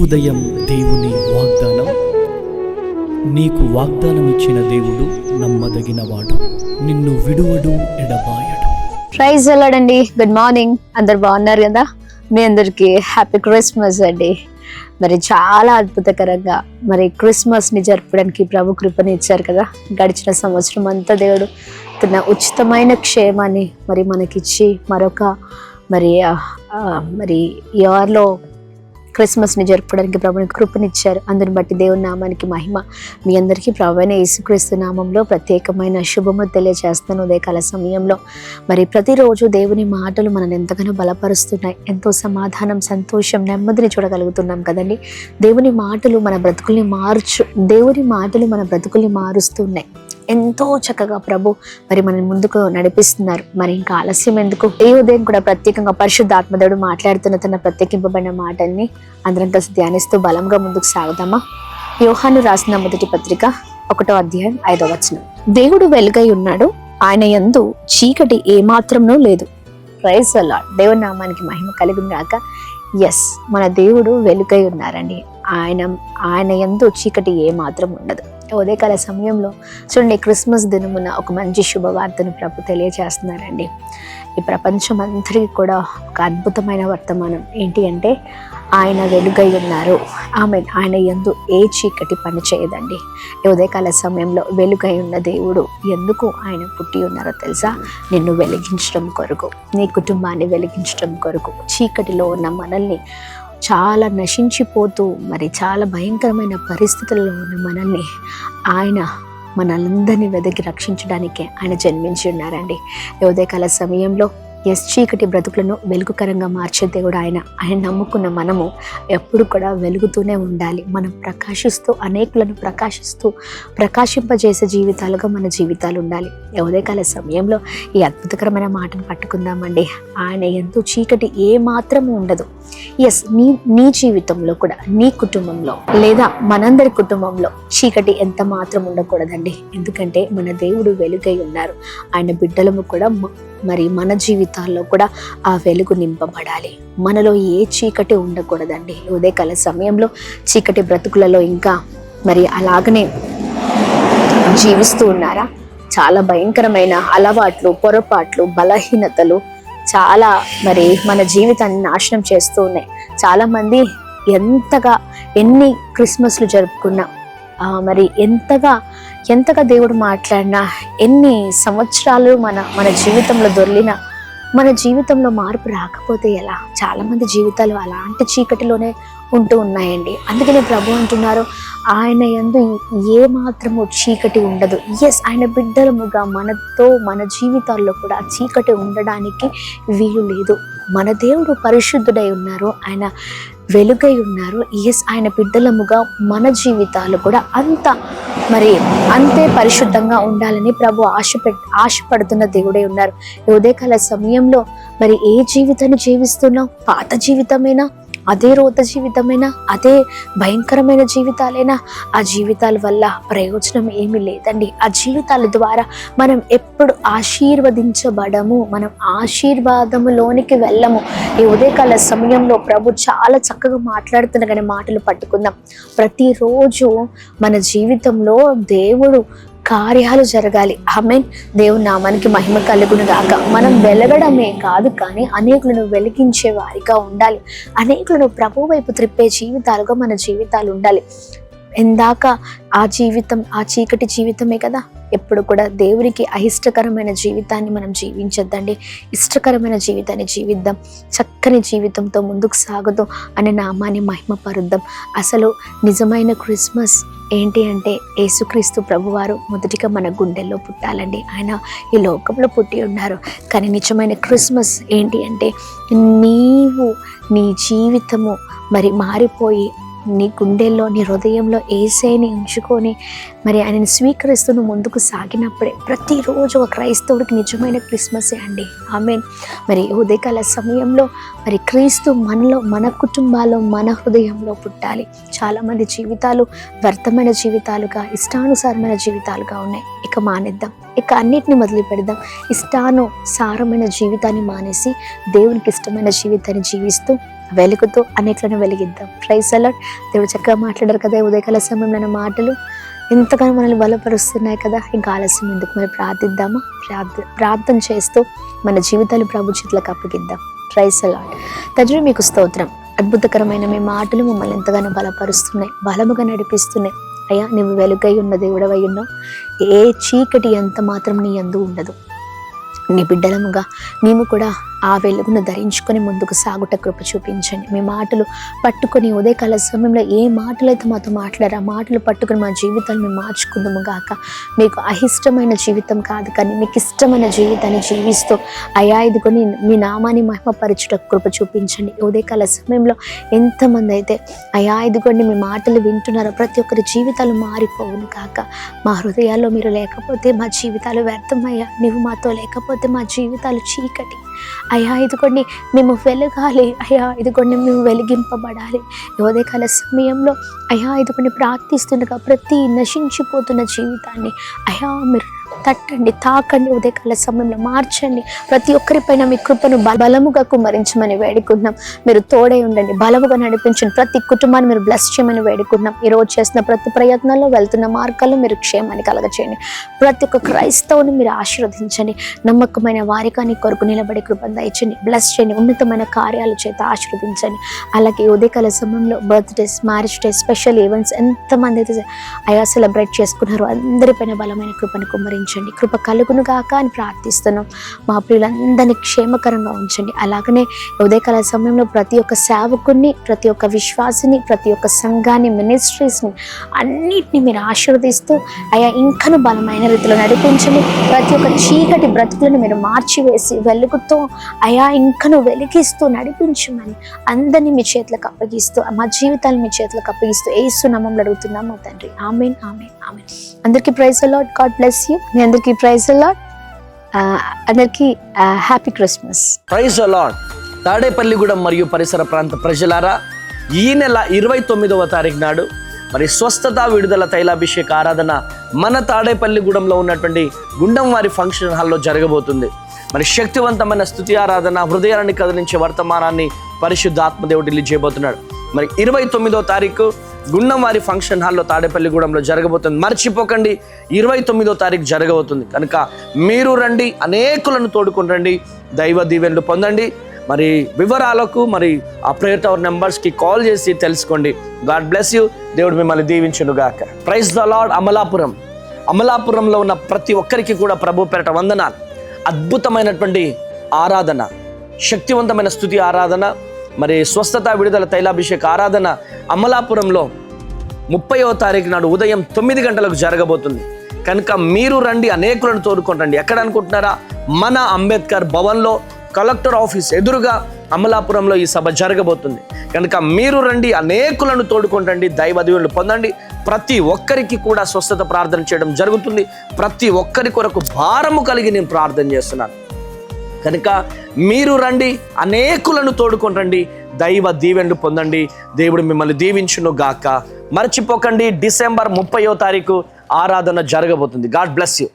ఉదయం దేవుని వాగ్దానం. నీకు వాగ్దానం ఇచ్చిన దేవుడు నమ్మదగినవాడు, నిన్ను విడువడు, ఎడబాయడు. ప్రైజ్ వెళ్ళాడండి. గుడ్ మార్నింగ్, అందరు బాగున్నారు కదా? మీ అందరికి హ్యాపీ క్రిస్మస్ అండి. మరి చాలా అద్భుతకరంగా మరి క్రిస్మస్ని జరపడానికి ప్రభు కృపని ఇచ్చారు కదా. గడిచిన సంవత్సరం అంతా దేవుడు తన ఉచితమైన క్షేమాన్ని మరి మనకిచ్చి మరొక మరి ఇయర్లో క్రిస్మస్ని జరుపుకోవడానికి ప్రభుని కృపనిచ్చారు. అందుని బట్టి దేవుని నామానికి మహిమ. మీ అందరికీ ప్రభువైన యేసుక్రీస్తు నామంలో ప్రత్యేకమైన శుభములు తెలియజేస్తాను. ఉదయకాల సమయంలో మరి ప్రతిరోజు దేవుని మాటలు మనల్ని ఎంతగానో బలపరుస్తున్నాయి. ఎంతో సమాధానం, సంతోషం, నెమ్మదిని చూడగలుగుతున్నాం కదండి. దేవుని మాటలు మన బ్రతుకుల్ని మారుస్తున్నాయి. ఎంతో చక్కగా ప్రభు మరి మన ముందుకు నడిపిస్తున్నారు. మరి ఇంకా ఆలస్యం ఎందుకు? ఈ ఉదయం కూడా ప్రత్యేకంగా పరిశుద్ధాత్మదేవుడు మాట్లాడుతున్న తన ప్రత్యేకింపబడిన మాటల్ని అందరం కలిసి ధ్యానిస్తూ బలంగా ముందుకు సాగుదామా? యోహాను రాసిన మొదటి పత్రిక 1వ అధ్యాయం 5వ వచనం. దేవుడు వెలుగై ఉన్నాడు, ఆయన యందు చీకటి ఏమాత్రమూ లేదు. Praise the Lord. దేవుని నామానికి మహిమ కలుగును గాక. ఎస్, మన దేవుడు వెలుగై ఉన్నారండి. ఆయన యందు చీకటి ఏమాత్రం ఉండదు. ఉదయకాల సమయంలో చూడండి, క్రిస్మస్ దినమున ఒక మంచి శుభవార్తను ప్రభు తెలియజేస్తున్నారండి. ఈ ప్రపంచం అందరికీ కూడా ఒక అద్భుతమైన వర్తమానం ఏంటి అంటే, ఆయన వెలుగై ఉన్నారు. ఆయన యందు ఏ చీకటి పని చేయదండి. ఈ ఉదయకాల సమయంలో వెలుగై ఉన్న దేవుడు ఎందుకు ఆయన పుట్టి ఉన్నారో తెలుసా? నిన్ను వెలిగించడం కొరకు, నీ కుటుంబాన్ని వెలిగించడం కొరకు. చీకటిలో ఉన్న మనల్ని, చాలా నశించిపోతూ మరి చాలా భయంకరమైన పరిస్థితుల్లో ఉన్న మనల్ని మనందరినీ వెదకి రక్షించడానికే ఆయన జన్మించి ఉన్నారండి. ఉదయకాల సమయంలో చీకటి బ్రతుకులను వెలుగుకరంగా మార్చే దేవుడు ఆయన నమ్ముకున్న మనము ఎప్పుడు కూడా వెలుగుతూనే ఉండాలి. మనం ప్రకాశిస్తూ, అనేకులను ప్రకాశింపజేసే జీవితాలుగా మన జీవితాలు ఉండాలి. ఉదయకాల సమయంలో ఈ అద్భుతకరమైన మాటను పట్టుకుందామండి. ఆయన ఎంతో చీకటి ఏ మాత్రము ఉండదు. నీ జీవితంలో కూడా, నీ కుటుంబంలో లేదా మనందరి కుటుంబంలో చీకటి ఎంత మాత్రం ఉండకూడదండి. ఎందుకంటే మన దేవుడు వెలుగై ఉన్నారు. ఆయన బిడ్డలము కూడా మరి మన జీవితాల్లో కూడా ఆ వెలుగు నింపబడాలి. మనలో ఏ చీకటి ఉండకూడదండి. ఉదయకాల సమయంలో చీకటి బ్రతుకులలో ఇంకా మరి అలాగనే జీవిస్తూ ఉన్నారా? చాలా భయంకరమైన అలవాట్లు, పొరపాట్లు, బలహీనతలు చాలా మరి మన జీవితాన్ని నాశనం చేస్తూ ఉన్నాయి. చాలా మంది ఎన్ని క్రిస్మస్లు జరుపుకున్నా, మరి ఎంతగా దేవుడు మాట్లాడినా, ఎన్ని సంవత్సరాలు మన జీవితంలో దొర్లినా, మన జీవితంలో మార్పు రాకపోతే ఎలా? చాలా మంది జీవితాలు అలాంటి చీకటిలోనే ఉంటూ ఉన్నాయండి. అందుకనే ప్రభు అంటున్నారు, ఆయన యందు ఏ మాత్రము చీకటి ఉండదు. ఆయన బిడ్డలముగా మన జీవితాల్లో కూడా చీకటి ఉండడానికి వీలు లేదు. మన దేవుడు పరిశుద్ధుడై ఉన్నారు, ఆయన వెలుగై ఉన్నారు. ఆయన బిడ్డలముగా మన జీవితాలు కూడా అంతే పరిశుద్ధంగా ఉండాలని ప్రభు ఆశపడుతున్న దేవుడై ఉన్నారు. ఉదయకాల సమయంలో మరి ఏ జీవితాన్ని జీవిస్తున్నావు? పాత జీవితమేనా? అదే రోత జీవితమైనా? అదే భయంకరమైన జీవితాలైనా? ఆ జీవితాల వల్ల ప్రయోజనం ఏమీ లేదండి. ఆ జీవితాల ద్వారా మనం ఎప్పుడు ఆశీర్వదించబడము, మనం ఆశీర్వాదములోనికి వెళ్ళము. ఈ ఉదయకాల సమయంలో ప్రభు చాలా చక్కగా మాట్లాడుతున్న కానీ మాటలు పట్టుకుందాం. ప్రతిరోజు మన జీవితంలో దేవుడు కార్యాలు జరగాలి. ఆమేన్. దేవుని నామానికి మహిమ కలుగును గాక. మనం వెలగడమే కాదు, కానీ అనేకులను వెలిగించే వారిగా ఉండాలి. అనేకులను ప్రభు వైపు త్రిప్పే జీవితాలుగా మన జీవితాలు ఉండాలి. ఎందాక ఆ చీకటి జీవితమే కదా. ఎప్పుడు కూడా దేవునికి అయిష్టకరమైన జీవితాన్ని మనం జీవించొద్దండి. ఇష్టకరమైన జీవితాన్ని జీవిద్దాం. చక్కని జీవితంతో ముందుకు సాగుదాం. అనే నామాన్ని మహిమపరుద్దాం. అసలు నిజమైన క్రిస్మస్ ఏంటి అంటే, యేసుక్రీస్తు ప్రభువారు మొదటిగా మన గుండెల్లో పుట్టాలండి. ఆయన ఈ లోకంలో పుట్టి ఉన్నారు. కానీ నిజమైన క్రిస్మస్ ఏంటి అంటే, నీ జీవితము మరి మారిపోయి నీ గుండెల్లో, నీ హృదయంలో యేసయ్యని ఉంచుకొని మరి ఆయనని స్వీకరిస్తూ ముందుకు సాగినప్పుడే ప్రతిరోజు ఒక క్రైస్తవుడికి నిజమైన క్రిస్మసే అండి. ఆమేన్. మరి ఉదయకాల సమయంలో మరి క్రీస్తు మన కుటుంబాల్లో, మన హృదయంలో పుట్టాలి. చాలామంది జీవితాలు వ్యర్థమైన జీవితాలుగా, ఇష్టానుసారమైన జీవితాలుగా ఉన్నాయి. ఇక మానేద్దాం, ఇక అన్నిటిని మొదలు పెడదాం. ఇష్టానుసారమైన జీవితాన్ని మానేసి దేవునికి ఇష్టమైన జీవితాన్ని జీవిస్తూ వెలుగుతూ అనేట్లను వెలిగిద్దాం. Praise the lord. దేవుడు చక్కగా మాట్లాడారు కదా ఉదయకాల సమయంలో మాటలు ఎంతగానో మనల్ని బలపరుస్తున్నాయి కదా. ఇంకా ఆలస్యం ఎందుకు, మరి ప్రార్థిద్దామా? ప్రార్థన చేస్తూ మన జీవితాలు ప్రభు చేతులకు అప్పగిద్దాం. Praise the lord. తండ్రి మీకు స్తోత్రం. అద్భుతకరమైన మీ మాటలు మమ్మల్ని ఎంతగానో బలపరుస్తున్నాయి, బలముగా నడిపిస్తున్నాయి. అయ్యా, నువ్వు వెలుగై ఉన్న దేవుడవై ఉన్నావు. ఏ చీకటి ఎంత మాత్రం నీ యందు ఉండదు. నీ బిడ్డలముగా మేము కూడా ఆ వెలుగును ధరించుకొని ముందుకు సాగుట కృప చూపించండి. మీ మాటలు పట్టుకొని ఉదయకాల సమయంలో ఏ మాటలు అయితే మాతో మాట్లాడారో ఆ మాటలు పట్టుకొని మా జీవితాలు మేము మార్చుకుందాము గాక. మీకు అహిష్టమైన జీవితం కాదు, కానీ మీకు ఇష్టమైన జీవితాన్ని జీవిస్తూ అయా ఇదిగోని మీ నామాన్ని మహిమపరచుట కృప చూపించండి. ఉదయకాల సమయంలో ఎంతమంది అయితే అయా ఇదిగోండి మీ మాటలు వింటున్నారో ప్రతి ఒక్కరి జీవితాలు మారిపోవును కాక. మా హృదయాల్లో మీరు లేకపోతే మా జీవితాలు వ్యర్థమయ్యా. నువ్వు మాతో లేకపోతే మా జీవితాలు చీకటి. అయ్యా ఇదిగోండి మేము వెలగాలి. అయ్యా ఇదిగోండి మేము వెలిగింపబడాలి. ఉదయకాల సమయంలో అయ్యా ఇదిగోండి ప్రార్థిస్తుండగా ప్రతి నశించిపోతున్న జీవితాన్ని అయ్యా మీరు తట్టండి, తాకండి. ఉదయకాల సమయంలో మార్చండి. ప్రతి ఒక్కరిపైన మీ కృపను బలముగా కుమ్మరించమని వేడుకుంటున్నాం. మీరు తోడై ఉండండి, బలముగా నడిపించండి. ప్రతి కుటుంబాన్ని మీరు బ్లెస్ చేయమని వేడుకుంటున్నాం. ఈరోజు చేసిన ప్రతి ప్రయత్నంలో వెళ్తున్న మార్గాల్లో మీరు క్షేమాన్ని కలగచేయండి. ప్రతి ఒక్క క్రైస్తవుని మీరు ఆశీర్వదించండి. నమ్మకమైన వారిగా నీ కొరకు నిలబడే కృపను దయచండి. బ్లెస్ చేయండి. ఉన్నతమైన కార్యాల చేత ఆశీర్వదించండి. అలాగే ఉదయకాల సమయంలో birthdays, marriage days, special events ఎంతమంది అయితే అయా సెలబ్రేట్ చేసుకున్నారో అందరిపైన బలమైన కృపను కుమ్మరించండి. కృప కలుగును గాక అని ప్రార్థిస్తున్నాం. మా ప్రియులందరినీ క్షేమకరంగా ఉంచండి. అలాగనే ఉదయకాల సమయంలో ప్రతి ఒక్క సేవకుని, ప్రతి ఒక్క విశ్వాసిని, ప్రతి ఒక్క సంఘాన్ని, మినిస్ట్రీస్ని అన్నిటిని మీరు ఆశీర్వదిస్తూ అయా ఇంకను బలమైన రీతిలో నడిపించండి. ప్రతి ఒక్క చీకటి బ్రతుకులను మీరు మార్చివేసి వెలుగుతో అయా ఇంకను వెలిగిస్తూ నడిపించమని అందరినీ మీ చేతులకు అప్పగిస్తూ మా జీవితాలను మీ చేతులకు అప్పగిస్తూ యేసు నామములో అడుగుతున్నాం మా తండ్రి. ఆమేన్, ఆమేన్, ఆమేన్. అందరికీ praise the lord. God bless you. మీ అందరికీ ప్రైజ్ ది లార్డ్. అందరికీ happy Christmas. Praise the lord. Tadepalligudem మరియు పరిసర ప్రాంత ప్రజలారా, ఈ నెల 29వ తారీఖు నాడు మరి స్వస్థత విడుదల తైలాభిషేక ఆరాధన మన తాడేపల్లిగూడెంలో ఉన్నటువంటి గుండం వారి ఫంక్షన్ హాల్లో జరగబోతుంది. మరి శక్తివంతమైన స్తుతి ఆరాధన, హృదయాన్ని కదిలించే వర్తమానాన్ని పరిశుద్ధ ఆత్మదేవుడు రిలీజ్ చేయబోతున్నాడు. మరి 29వ తారీఖు గుండం వారి ఫంక్షన్ హాల్లో తాడేపల్లిగూడెంలో జరగబోతుంది. మర్చిపోకండి, 29వ తారీఖు జరగబోతుంది కనుక మీరు రండి, అనేకులను తోడుకొని రండి, దైవ దీవెనలు పొందండి. మరి వివరాలకు మరి ఆ ప్రేయర్ టవర్ నెంబర్స్కి కాల్ చేసి తెలుసుకోండి. God bless you. దేవుడు మిమ్మల్ని దీవించును గాక. Praise the Lord. అమలాపురంలో ఉన్న ప్రతి ఒక్కరికి కూడా ప్రభు పేరట వందనాలు. అద్భుతమైనటువంటి ఆరాధన, శక్తివంతమైన స్తుతి ఆరాధన, మరి స్వస్థత విడుదల తైలాభిషేక ఆరాధన అమలాపురంలో 30వ తారీఖు నాడు ఉదయం 9 గంటలకు జరగబోతుంది కనుక మీరు రండి, అనేకులను తోడుకుంటండి. ఎక్కడ అనుకుంటున్నారా? మన అంబేద్కర్ భవన్లో కలెక్టర్ ఆఫీస్ ఎదురుగా అమలాపురంలో ఈ సభ జరగబోతుంది కనుక మీరు రండి, అనేకులను తోడుకుంటండి, దైవ దీవెనలు పొందండి. ప్రతి ఒక్కరికి కూడా స్వస్థత ప్రార్థన చేయడం జరుగుతుంది. ప్రతి ఒక్కరి కొరకు భారము కలిగి నేను ప్రార్థన చేస్తున్నాను కనుక మీరు రండి, అనేకులను తోడుకొని దైవ దీవెనలు పొందండి. దేవుడు మిమ్మల్ని దీవించును గాక. మర్చిపోకండి, డిసెంబర్ 30వ తారీఖు ఆరాధన జరగబోతుంది. God bless you.